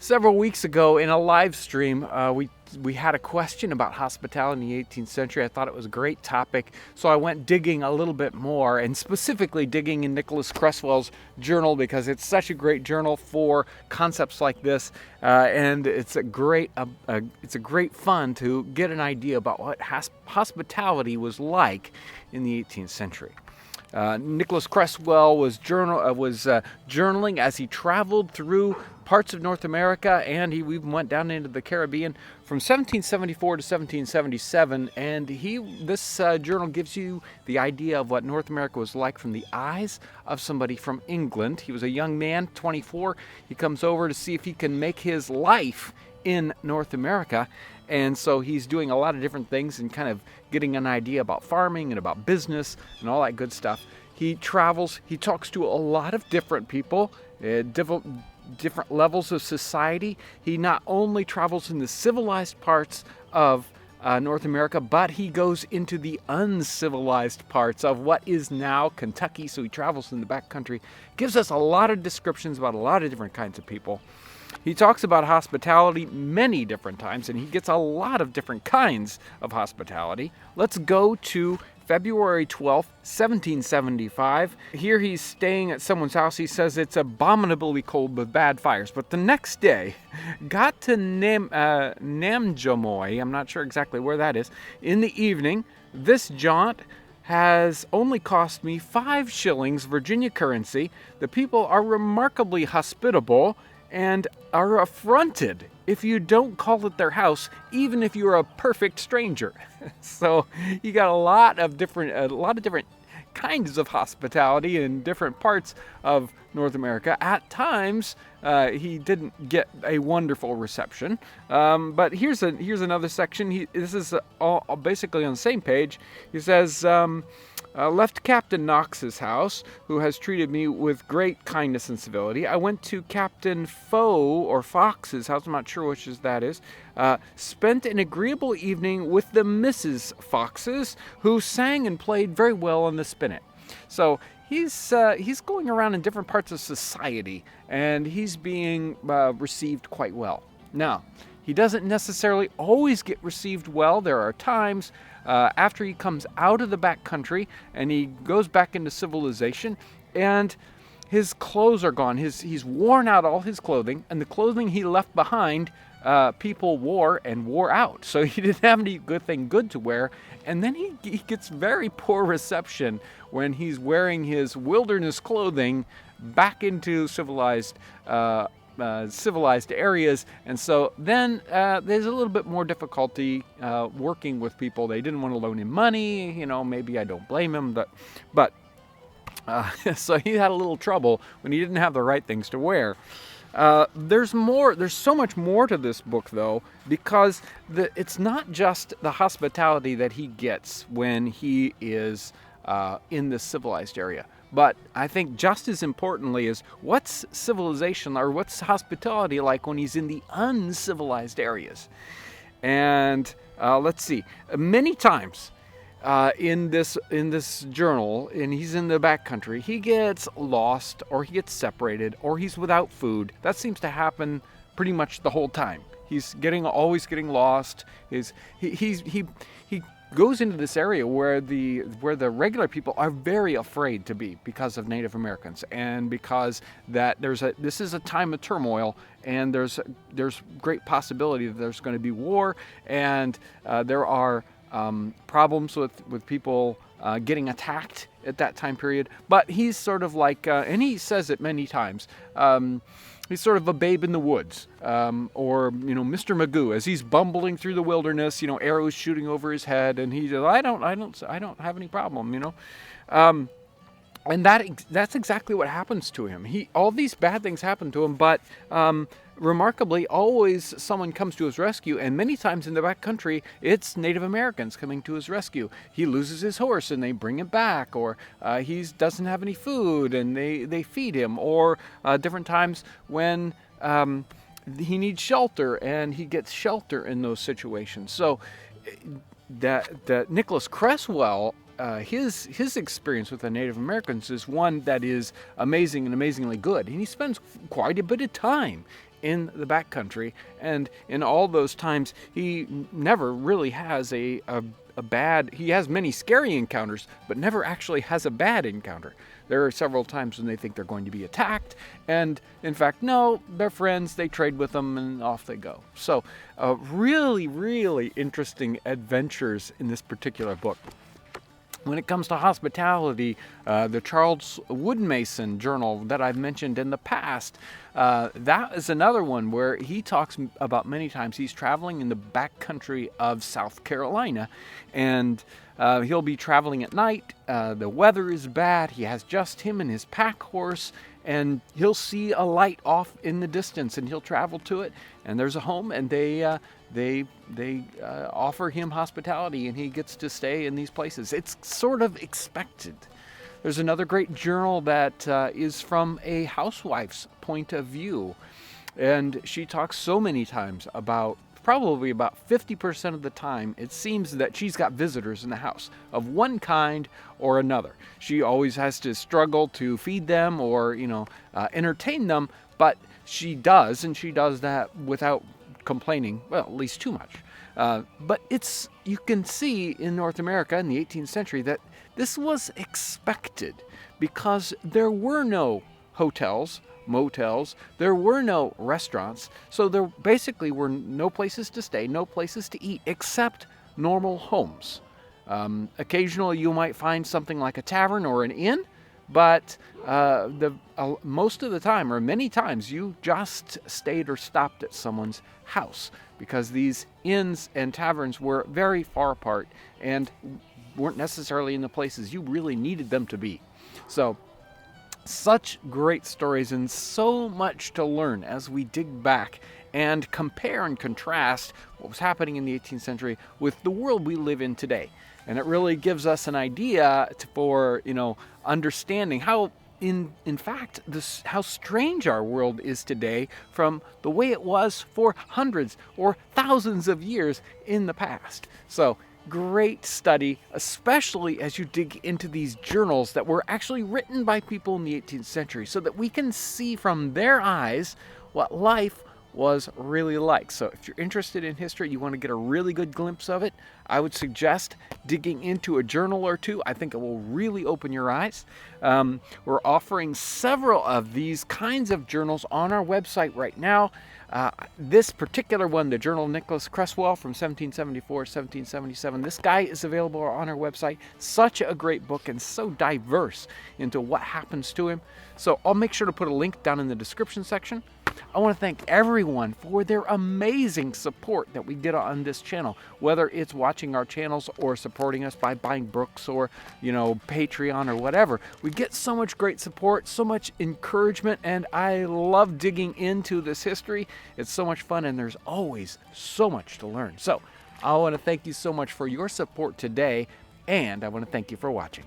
Several weeks ago in a live stream, we had a question about hospitality in the 18th century. I thought it was a great topic, so I went digging a little bit more, and specifically digging in Nicholas Creswell's journal because it's such a great journal for concepts like this, and it's a great fun to get an idea about what hospitality was like in the 18th century. Nicholas Creswell was journaling as he traveled through parts of North America, and he even went down into the Caribbean from 1774 to 1777. And this journal gives you the idea of what North America was like from the eyes of somebody from England. He was a young man, 24. He comes over to see if he can make his life in North America. And so he's doing a lot of different things and kind of getting an idea about farming and about business and all that good stuff. He travels, he talks to a lot of different people, different levels of society. He not only travels in the civilized parts of North America, but he goes into the uncivilized parts of what is now Kentucky. So he travels in the backcountry, gives us a lot of descriptions about a lot of different kinds of people. He talks about hospitality many different times, and he gets a lot of different kinds of hospitality. Let's go to February 12th, 1775. Here he's staying at someone's house. He says it's abominably cold with bad fires. But the next day, got to Namjamoy, I'm not sure exactly where that is, in the evening. This jaunt has only cost me 5 shillings Virginia currency. The people are remarkably hospitable and are affronted if you don't call it their house, even if you're a perfect stranger. So you got a lot of different kinds of hospitality in different parts of North America. At times, he didn't get a wonderful reception. But here's another section. This is all basically on the same page. He says, left Captain Knox's house, who has treated me with great kindness and civility. I went to Captain Fox's house, I'm not sure which that is. Spent an agreeable evening with the Mrs. Foxes, who sang and played very well on the spinet. So he's going around in different parts of society, and he's being received quite well. Now, he doesn't necessarily always get received well. There are times after he comes out of the back country and he goes back into civilization, and his clothes are gone. He's worn out all his clothing, and the clothing he left behind, people wore out. So he didn't have any good to wear. And then he gets very poor reception when he's wearing his wilderness clothing back into civilized areas, and so then there's a little bit more difficulty working with people. They didn't want to loan him money, maybe I don't blame him, but so he had a little trouble when he didn't have the right things to wear. There's so much more to this book, though, because it's not just the hospitality that he gets when he is in this civilized area. But I think just as importantly is what's civilization or what's hospitality like when he's in the uncivilized areas. And let's see, many times in this journal, and he's in the backcountry, he gets lost, or he gets separated, or he's without food. That seems to happen pretty much the whole time. He's always getting lost. He goes into this area where the regular people are very afraid to be because of Native Americans, and because that this is a time of turmoil, and there's great possibility that there's going to be war, and there are problems with people getting attacked at that time period. But he's sort of like, and he says it many times, he's sort of a babe in the woods, or Mr. Magoo, as he's bumbling through the wilderness, arrows shooting over his head, and he says, I don't have any problem, and that's exactly what happens to him. All these bad things happen to him, but remarkably, always someone comes to his rescue, and many times in the back country, it's Native Americans coming to his rescue. He loses his horse, and they bring him back, or he doesn't have any food, and they feed him, or different times when he needs shelter, and he gets shelter in those situations. So that Nicholas Creswell, his experience with the Native Americans is one that is amazing and amazingly good. And he spends quite a bit of time in the backcountry, and in all those times, he never really has a bad. He has many scary encounters, but never actually has a bad encounter. There are several times when they think they're going to be attacked, and in fact, no, they're friends, they trade with them, and off they go. So, really, really interesting adventures in this particular book. When it comes to hospitality, the Charles Woodmason journal that I've mentioned in the past, that is another one where he talks about many times he's traveling in the backcountry of South Carolina, and he'll be traveling at night. The weather is bad. He has just him and his pack horse, and he'll see a light off in the distance, and he'll travel to it, and there's a home, and they offer him hospitality, and he gets to stay in these places. It's sort of expected. There's another great journal that is from a housewife's point of view, and she talks so many times about, probably about 50% of the time, it seems that she's got visitors in the house of one kind or another. She always has to struggle to feed them or, entertain them, but she does, and she does that without complaining, well, at least too much. But you can see in North America in the 18th century that this was expected because there were no hotels, motels, there were no restaurants, so there basically were no places to stay, no places to eat, except normal homes. Occasionally you might find something like a tavern or an inn, but most of the time, or many times, you just stayed or stopped at someone's house because these inns and taverns were very far apart and weren't necessarily in the places you really needed them to be. So, such great stories and so much to learn as we dig back and compare and contrast what was happening in the 18th century with the world we live in today. And it really gives us an idea for, understanding how, in fact, how strange our world is today from the way it was for hundreds or thousands of years in the past. So, great study, especially as you dig into these journals that were actually written by people in the 18th century so that we can see from their eyes what life was really like. So if you're interested in history, you want to get a really good glimpse of it, I would suggest digging into a journal or two. I think it will really open your eyes. We're offering several of these kinds of journals on our website right now. This particular one, the Journal of Nicholas Creswell from 1774-1777, this guy is available on our website. Such a great book and so diverse into what happens to him. So I'll make sure to put a link down in the description section. I want to thank everyone for their amazing support that we get on this channel, whether it's watching our channels or supporting us by buying books or, Patreon or whatever. We get so much great support, so much encouragement, and I love digging into this history. It's so much fun, and there's always so much to learn. So I want to thank you so much for your support today, and I want to thank you for watching.